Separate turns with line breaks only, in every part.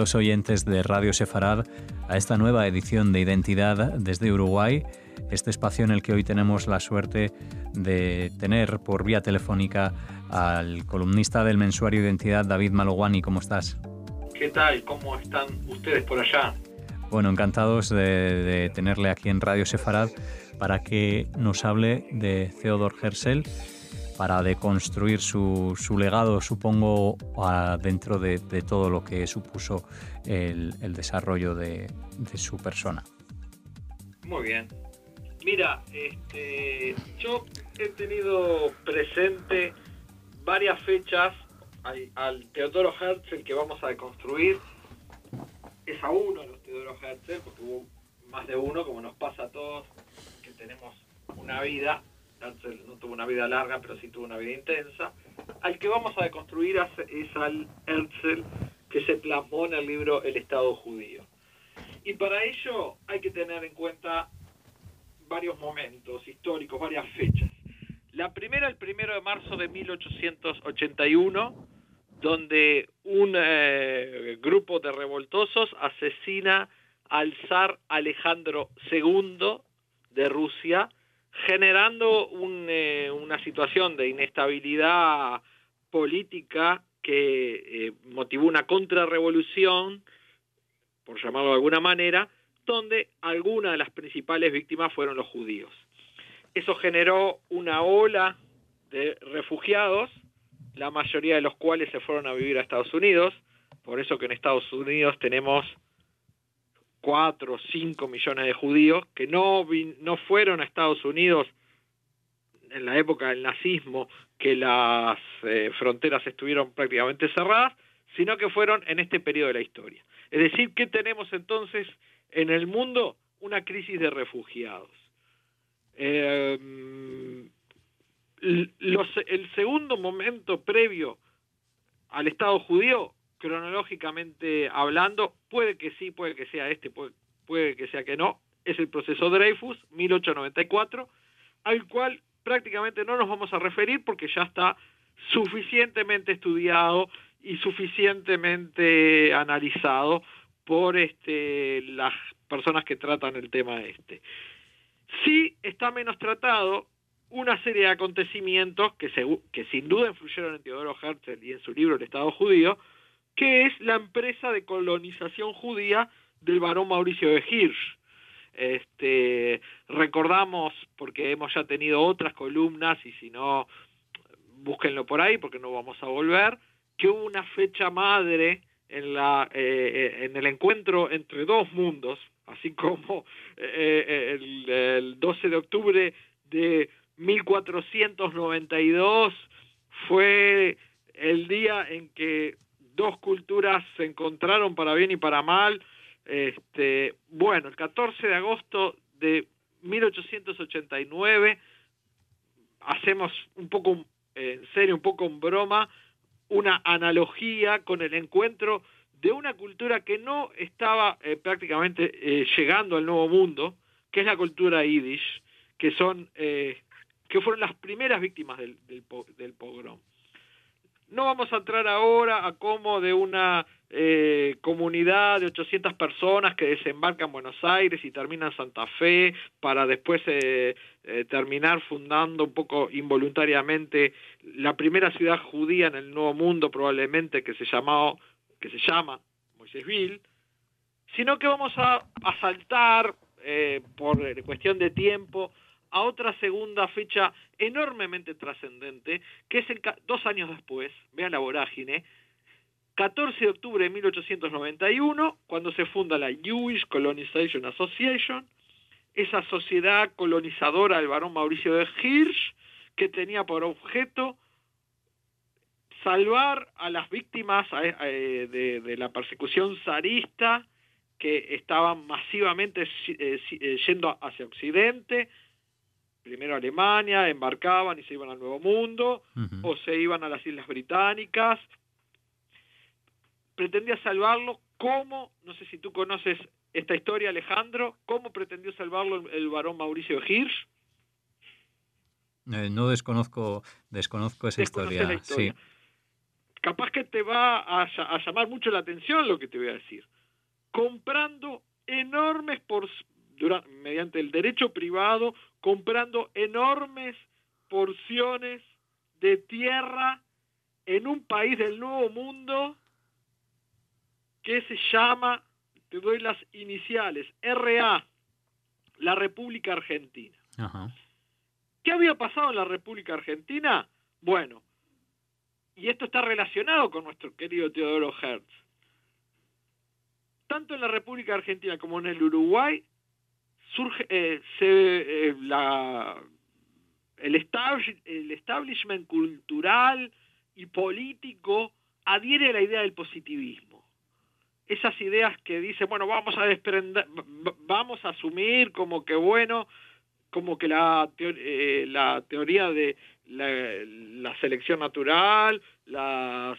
Bienvenidos oyentes de Radio Sefarad a esta nueva edición de Identidad desde Uruguay, este espacio en el que hoy tenemos la suerte de tener por vía telefónica al columnista del mensuario Identidad, David Malogany. ¿Cómo estás?
¿Qué tal? ¿Cómo están ustedes por allá?
Bueno, encantados de tenerle aquí en Radio Sefarad para que nos hable de Theodor Herzl, para deconstruir su legado, supongo, dentro de todo lo que supuso el desarrollo de su persona.
Muy bien. Mira, yo he tenido presente varias fechas al Teodoro Herzl que vamos a deconstruir. Es a uno de los Teodoro Herzl, porque hubo más de uno, como nos pasa a todos, que tenemos una vida. Herzl no tuvo una vida larga, pero sí tuvo una vida intensa. Al que vamos a deconstruir es al Herzl que se plasmó en el libro El Estado Judío. Y para ello hay que tener en cuenta varios momentos históricos, varias fechas. La primera, el 1 de marzo de 1881, donde un grupo de revoltosos asesina al zar Alejandro II de Rusia, generando una situación de inestabilidad política que motivó una contrarrevolución, por llamarlo de alguna manera, donde algunas de las principales víctimas fueron los judíos. Eso generó una ola de refugiados, la mayoría de los cuales se fueron a vivir a Estados Unidos, por eso que en Estados Unidos tenemos 4 o 5 millones de judíos que no fueron a Estados Unidos en la época del nazismo, que las fronteras estuvieron prácticamente cerradas, sino que fueron en este periodo de la historia. Es decir, ¿qué tenemos entonces en el mundo? Una crisis de refugiados. El segundo momento previo al Estado judío, cronológicamente hablando, puede que sí, puede que sea puede que sea que no, es el proceso Dreyfus, 1894, al cual prácticamente no nos vamos a referir porque ya está suficientemente estudiado y suficientemente analizado por las personas que tratan el tema Sí está menos tratado una serie de acontecimientos que sin duda influyeron en Teodoro Herzl y en su libro El Estado Judío, que es la empresa de colonización judía del barón Mauricio de Hirsch. Recordamos, porque hemos ya tenido otras columnas, y si no, búsquenlo por ahí, porque no vamos a volver, que hubo una fecha madre en el encuentro entre dos mundos, así como el 12 de octubre de 1492 fue el día en que dos culturas se encontraron para bien y para mal. Bueno, el 14 de agosto de 1889 hacemos un poco en serio, un poco en broma, una analogía con el encuentro de una cultura que no estaba prácticamente llegando al Nuevo Mundo, que es la cultura yiddish, que fueron las primeras víctimas del pogrom. No vamos a entrar ahora a cómo de una comunidad de 800 personas que desembarcan en Buenos Aires y terminan en Santa Fe para después terminar fundando un poco involuntariamente la primera ciudad judía en el Nuevo Mundo, probablemente que se llama Moisésville, sino que vamos a saltar por cuestión de tiempo a otra segunda fecha enormemente trascendente, que es 2 años después, vean la vorágine, 14 de octubre de 1891, cuando se funda la Jewish Colonization Association, esa sociedad colonizadora del barón Mauricio de Hirsch, que tenía por objeto salvar a las víctimas de la persecución zarista, que estaban masivamente yendo hacia Occidente. Primero a Alemania, embarcaban y se iban al Nuevo Mundo, o se iban a las Islas Británicas. Pretendía salvarlo. ¿Cómo? No sé si tú conoces esta historia, Alejandro. ¿Cómo pretendió salvarlo el barón Mauricio Hirsch?
No desconozco esa historia.
La historia.
Sí.
capaz que te va a llamar mucho la atención lo que te voy a decir. Comprando enormes mediante el derecho privado, comprando enormes porciones de tierra en un país del Nuevo Mundo que se llama, te doy las iniciales, RA, la República Argentina.
Ajá.
¿Qué había pasado en la República Argentina? Bueno, y esto está relacionado con nuestro querido Teodoro Hertz. Tanto en la República Argentina como en el Uruguay surge el establishment cultural y político adhiere a la idea del positivismo. Esas ideas que dicen, bueno, vamos a asumir como que bueno, como que la teoría de la selección natural, la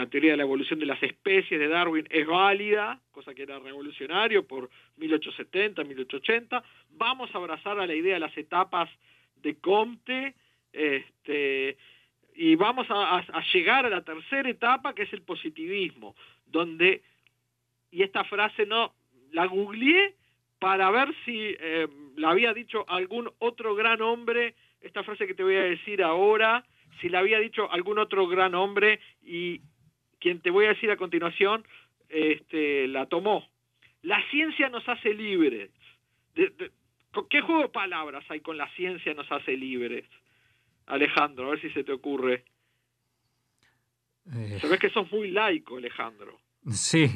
teoría de la evolución de las especies de Darwin es válida, cosa que era revolucionario por 1870, 1880. Vamos a abrazar a la idea de las etapas de Comte, y vamos a llegar a la tercera etapa, que es el positivismo, donde, y esta frase no la googleé para ver si la había dicho algún otro gran hombre, esta frase que te voy a decir ahora, si la había dicho algún otro gran hombre, y quien te voy a decir a continuación la tomó. La ciencia nos hace libres. ¿Qué juego de palabras hay con la ciencia nos hace libres? Alejandro, a ver si se te ocurre. Sabés que sos muy laico, Alejandro.
Sí.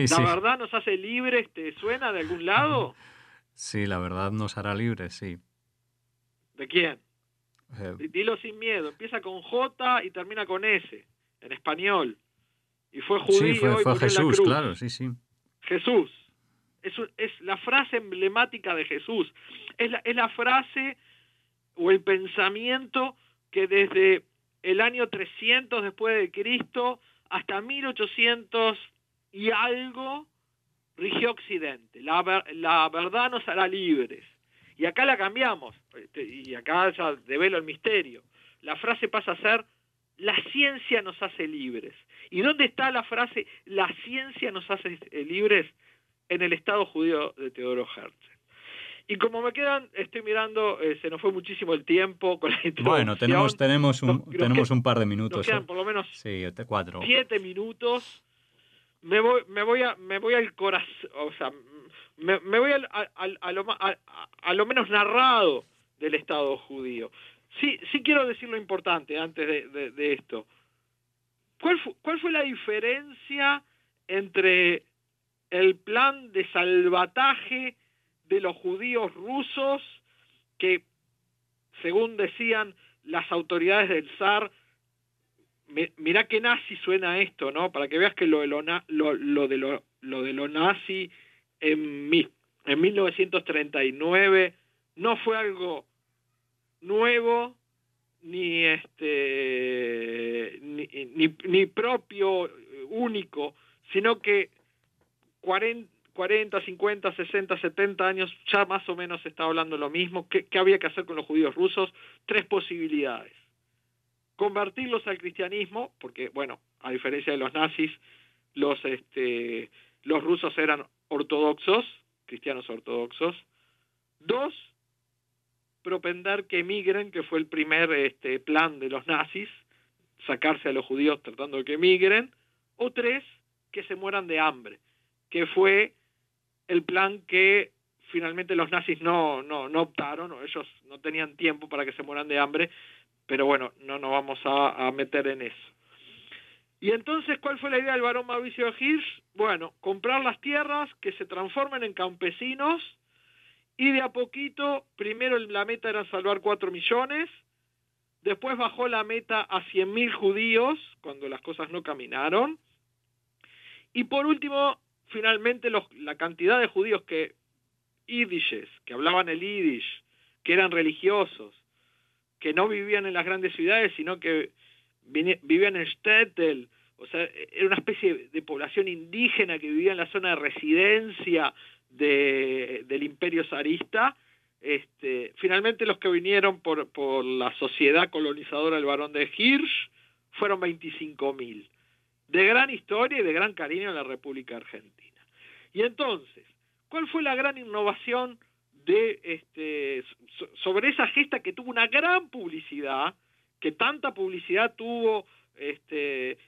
¿La verdad nos hace libres? ¿Te suena de algún lado?
Sí, la verdad nos hará libres, sí.
¿De quién? Dilo sin miedo. Empieza con J y termina con S, en español. Y fue judío.
Sí, fue Jesús, claro, sí.
Jesús. Es la frase emblemática de Jesús. Es la frase o el pensamiento que desde el año 300 después de Cristo hasta 1800 y algo rigió Occidente. La verdad nos hará libres. Y acá la cambiamos, y acá ya develo el misterio. La frase pasa a ser, la ciencia nos hace libres. ¿Y dónde está la frase, la ciencia nos hace libres? En el Estado judío de Teodoro Herzl. Y como me quedan, estoy mirando, se nos fue muchísimo el tiempo con la introducción.
Bueno, tenemos un par de minutos.
Nos quedan por lo menos
4.
7 minutos. Me voy al corazón, o sea, me voy a lo menos narrado del Estado judío. Sí quiero decir lo importante antes de esto. ¿Cuál fue la diferencia entre el plan de salvataje de los judíos rusos que, según decían las autoridades del zar, mirá qué nazi suena esto, ¿no? Para que veas que lo de lo nazi en 1939 no fue algo nuevo ni propio, único, sino que 40, 50, 60, 70 años ya más o menos se está hablando lo mismo. ¿Qué había que hacer con los judíos rusos? 3 posibilidades. Convertirlos al cristianismo, porque, bueno, a diferencia de los nazis, los rusos eran ortodoxos, cristianos ortodoxos. 2, propender que emigren, que fue el primer plan de los nazis, sacarse a los judíos tratando de que emigren. O 3, que se mueran de hambre, que fue el plan que finalmente los nazis no optaron, o ellos no tenían tiempo para que se mueran de hambre, pero bueno, no nos vamos a meter en eso. Y entonces, ¿cuál fue la idea del barón Mauricio Hirsch? Bueno, comprar las tierras, que se transformen en campesinos, y de a poquito, primero la meta era salvar 4 millones, después bajó la meta a 100.000 judíos, cuando las cosas no caminaron, y por último, finalmente la cantidad de judíos que hablaban el yiddish, que eran religiosos, que no vivían en las grandes ciudades, sino que vivían en shtetl, o sea, era una especie de población indígena que vivía en la zona de residencia del imperio zarista. Finalmente los que vinieron por la sociedad colonizadora del barón de Hirsch fueron 25.000. De gran historia y de gran cariño en la República Argentina. Y entonces, ¿cuál fue la gran innovación sobre esa gesta que tuvo una gran publicidad, que tanta publicidad tuvo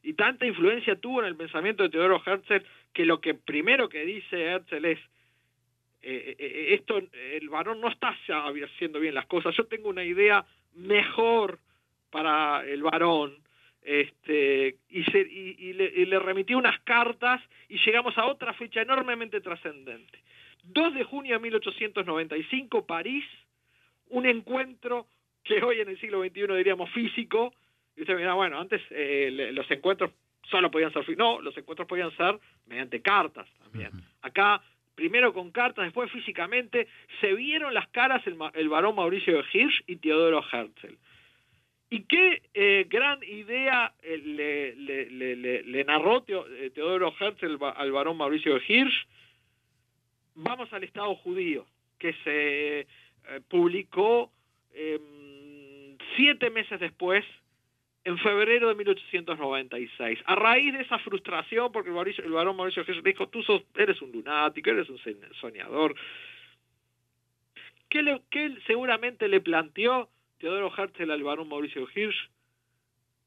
y tanta influencia tuvo en el pensamiento de Teodoro Herzl, que lo que primero que dice Herzl es el varón no está haciendo bien las cosas, yo tengo una idea mejor para el varón, y le remitió unas cartas y llegamos a otra fecha enormemente trascendente. 2 de junio de 1895, París, un encuentro que hoy en el siglo XXI diríamos físico. Y usted mira, bueno, antes los encuentros solo podían ser físicos. No, los encuentros podían ser mediante cartas también. Acá, primero con cartas, después físicamente, se vieron las caras el varón Mauricio de Hirsch y Teodoro Herzl. ¿Y qué gran idea le narró Teodoro Herzl al varón Mauricio de Hirsch? Vamos al Estado judío, que se publicó 7 meses después, en febrero de 1896. A raíz de esa frustración, porque el varón Mauricio Hirsch dijo, eres un lunático, eres un soñador. ¿Qué seguramente le planteó Teodoro Herzl al varón Mauricio Hirsch?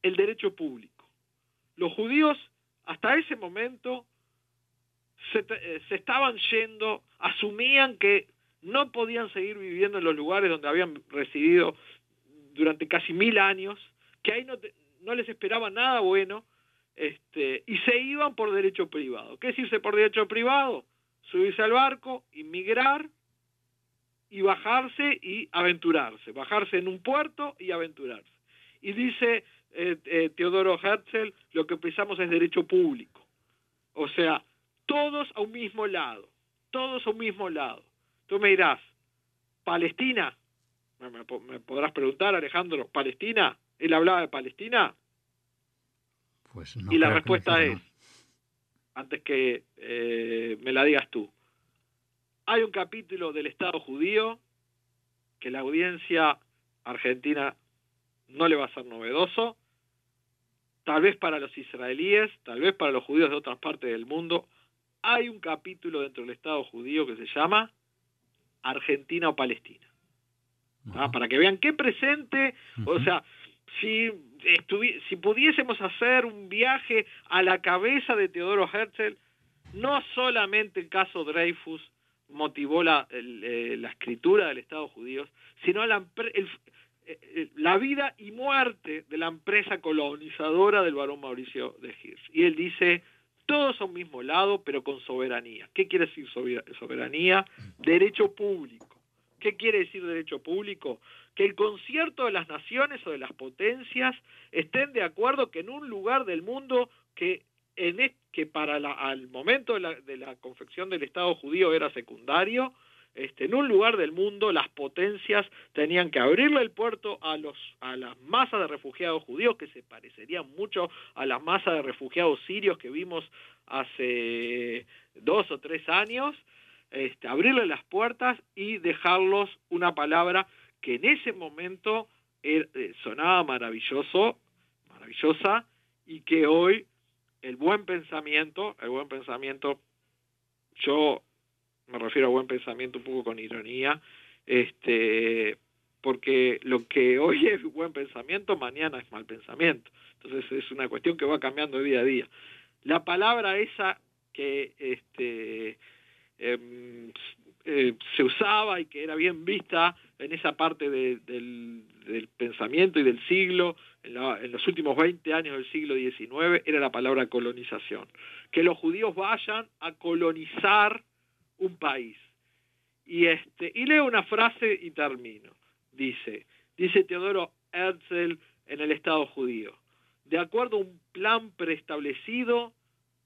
El derecho público. Los judíos, hasta ese momento, se estaban yendo, asumían que no podían seguir viviendo en los lugares donde habían residido durante casi 1000 años, que ahí no les esperaba nada bueno, y se iban por derecho privado. ¿Qué es irse por derecho privado? Subirse al barco, inmigrar y bajarse y aventurarse, bajarse en un puerto y aventurarse. Y dice Teodoro Herzl, lo que precisamos es derecho público. O sea, todos a un mismo lado, todos a un mismo lado. Tú me dirás, ¿Palestina? Me podrás preguntar, Alejandro, ¿Palestina? ¿Él hablaba de Palestina?
Pues no.
Y la respuesta es, antes que me la digas tú, hay un capítulo del Estado judío que la audiencia argentina no le va a ser novedoso, tal vez para los israelíes, tal vez para los judíos de otras partes del mundo. Hay un capítulo dentro del Estado judío que se llama Argentina o Palestina. Para que vean qué presente, o sea, si pudiésemos hacer un viaje a la cabeza de Teodoro Herzl, no solamente el caso Dreyfus motivó la escritura del Estado judío, sino la vida y muerte de la empresa colonizadora del varón Mauricio de Hirsch. Y él dice, todos a un mismo lado, pero con soberanía. ¿Qué quiere decir soberanía? Derecho público. ¿Qué quiere decir derecho público? Que el concierto de las naciones o de las potencias estén de acuerdo que en un lugar del mundo que para al momento de la confección del Estado judío era secundario, en un lugar del mundo las potencias tenían que abrirle el puerto a las masas de refugiados judíos, que se parecerían mucho a las masas de refugiados sirios que vimos hace 2 o 3 años, abrirle las puertas y dejarlos una palabra que en ese momento sonaba maravillosa, y que hoy el buen pensamiento, yo me refiero a buen pensamiento un poco con ironía, porque lo que hoy es buen pensamiento, mañana es mal pensamiento. Entonces es una cuestión que va cambiando día a día. La palabra esa que se usaba y que era bien vista en esa parte del pensamiento y del siglo, en los últimos 20 años del siglo XIX, era la palabra colonización. Que los judíos vayan a colonizar un país. Y leo una frase y termino. Dice Teodoro Herzl en el Estado judío: de acuerdo a un plan preestablecido,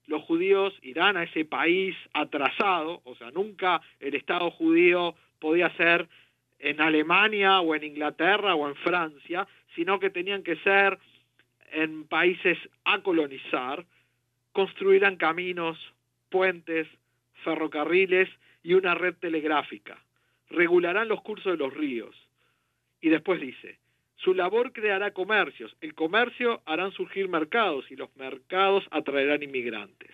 los judíos irán a ese país atrasado, o sea, nunca el Estado judío podía ser en Alemania o en Inglaterra o en Francia, sino que tenían que ser en países a colonizar, construirán caminos, puentes, ferrocarriles y una red telegráfica, regularán los cursos de los ríos. Y después dice, Su labor creará comercios, el comercio harán surgir mercados y los mercados atraerán inmigrantes.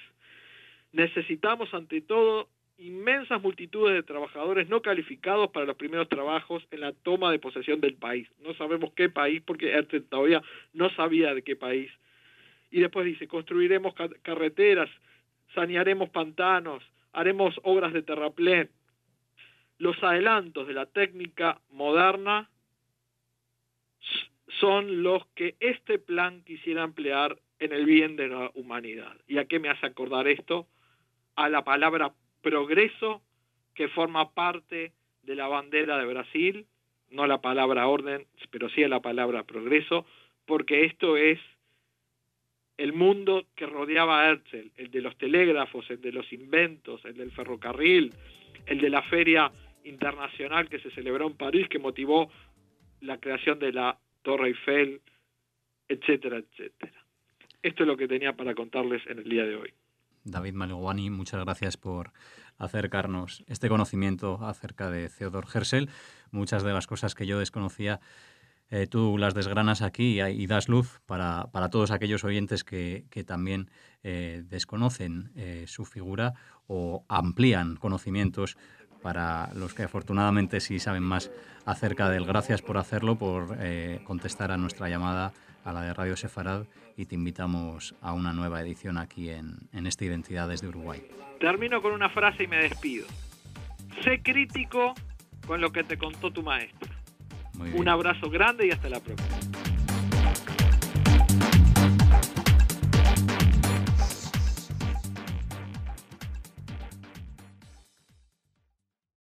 Necesitamos, ante todo, inmensas multitudes de trabajadores no calificados para los primeros trabajos en la toma de posesión del país. No sabemos qué país, porque Herzl todavía no sabía de qué país. Y después dice, construiremos carreteras, sanearemos pantanos, haremos obras de terraplén. Los adelantos de la técnica moderna son los que este plan quisiera emplear en el bien de la humanidad. ¿Y a qué me hace acordar esto? A la palabra progreso, que forma parte de la bandera de Brasil, no la palabra orden, pero sí a la palabra progreso, porque esto es el mundo que rodeaba a Herzl, el de los telégrafos, el de los inventos, el del ferrocarril, el de la feria internacional que se celebró en París, que motivó la creación de la Torre Eiffel, etcétera, etcétera. Esto es lo que tenía para contarles en el día de hoy.
David Maluguani, muchas gracias por acercarnos este conocimiento acerca de Theodor Herzl. Muchas de las cosas que yo desconocía, tú las desgranas aquí y das luz para todos aquellos oyentes que también desconocen su figura o amplían conocimientos para los que afortunadamente sí saben más acerca de él. Gracias por hacerlo, por contestar a nuestra llamada, a la de Radio Sefarad, y te invitamos a una nueva edición aquí en esta Identidades de Uruguay.
Termino con una frase y me despido. Sé crítico con lo que te contó tu maestra. Un abrazo grande y hasta la próxima.